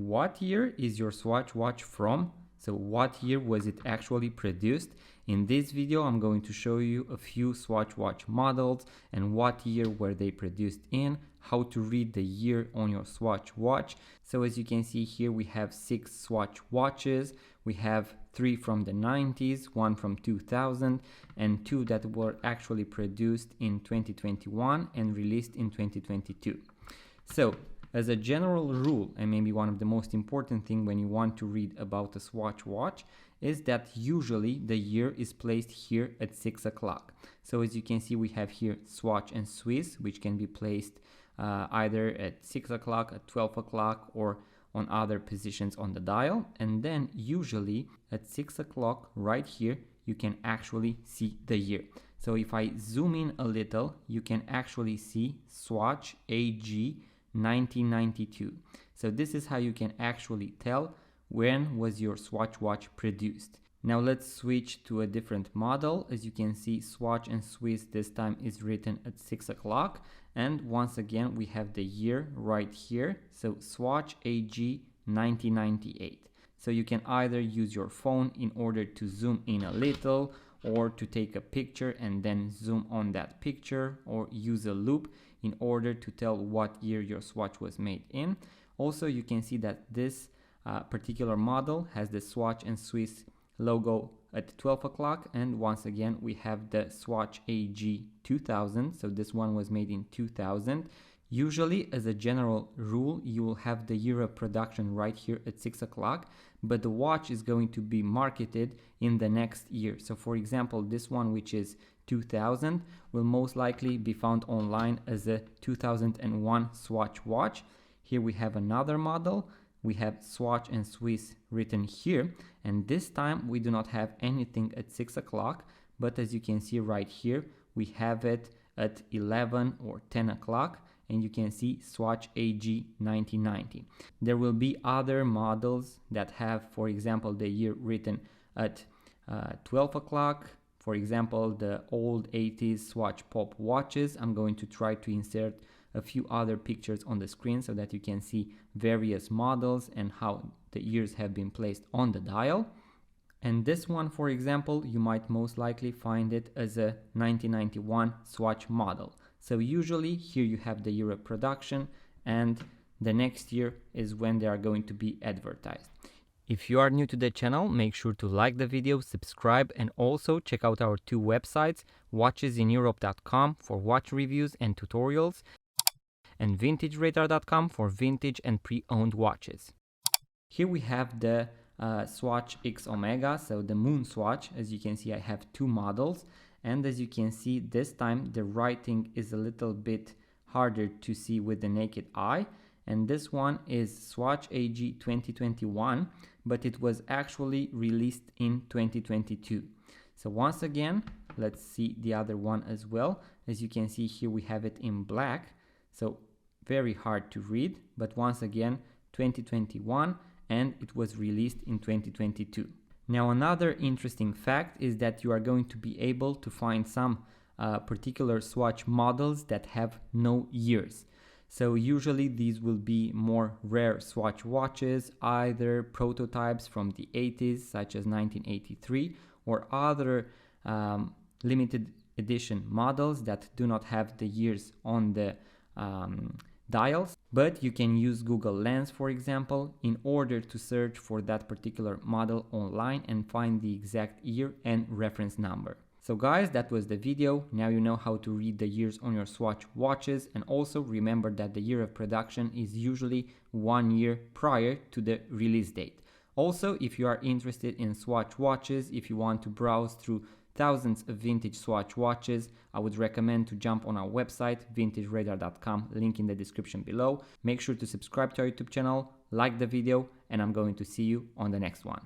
What year is your Swatch watch from? So what year was it actually produced? In this video, I'm going to show you a few Swatch watch models and what year were they produced in, how to read the year on your Swatch watch. So as you can see here, we have 6 Swatch watches. We have 3 from the 90s, 1 from 2000, and 2 that were actually produced in 2021 and released in 2022. So as a general rule, and maybe one of the most important thing when you want to read about a Swatch watch, is that usually the year is placed here at 6 o'clock. So as you can see, we have here Swatch and Swiss, which can be placed either at 6 o'clock, at 12 o'clock, or on other positions on the dial. And then usually at 6 o'clock right here, you can actually see the year. So if I zoom in a little, you can actually see Swatch AG 1992. So this is how you can actually tell when was your Swatch watch produced. Now let's switch to a different model. As you can see, Swatch and Swiss this time is written at 6 o'clock. And once again, we have the year right here. So Swatch AG 1998. So you can either use your phone in order to zoom in a little, or to take a picture and then zoom on that picture, or use a loop in order to tell what year your Swatch was made in. Also, you can see that this particular model has the Swatch and Swiss logo at 12 o'clock, and once again we have the Swatch AG 2000. So this one was made in 2000. Usually, as a general rule, you will have the year of production right here at 6 o'clock, but the watch is going to be marketed in the next year. So for example, this one, which is 2000, will most likely be found online as a 2001 Swatch watch. Here we have another model. We have Swatch and Swiss written here, and this time we do not have anything at 6 o'clock, but as you can see right here, we have it at 11 or 10 o'clock. And you can see Swatch AG 1990. There will be other models that have, for example, the year written at 12 o'clock. For example, the old 80s Swatch Pop watches. I'm going to try to insert a few other pictures on the screen so that you can see various models and how the years have been placed on the dial. And this one, for example, you might most likely find it as a 1991 Swatch model. So usually here you have the year of production, and the next year is when they are going to be advertised. If you are new to the channel, make sure to like the video, subscribe, and also check out our 2 websites, watchesineurope.com for watch reviews and tutorials, and vintageradar.com for vintage and pre-owned watches. Here we have the Swatch X Omega, so the moonswatch. As you can see, I have 2 models. And as you can see, this time the writing is a little bit harder to see with the naked eye. And this one is Swatch AG 2021, but it was actually released in 2022. So once again, let's see the other one as well. As you can see here, we have it in black. So very hard to read, but once again, 2021, and it was released in 2022. Now, another interesting fact is that you are going to be able to find some particular Swatch models that have no years. So usually these will be more rare Swatch watches, either prototypes from the 80s, such as 1983, or other limited edition models that do not have the years on the dials. But you can use Google Lens, for example, in order to search for that particular model online and find the exact year and reference number. So guys, that was the video. Now you know how to read the years on your Swatch watches, and also remember that the year of production is usually 1 year prior to the release date. Also, if you are interested in Swatch watches, if you want to browse through thousands of vintage Swatch watches, I would recommend to jump on our website, vintageradar.com, link in the description below. Make sure to subscribe to our YouTube channel, like the video, and I'm going to see you on the next one.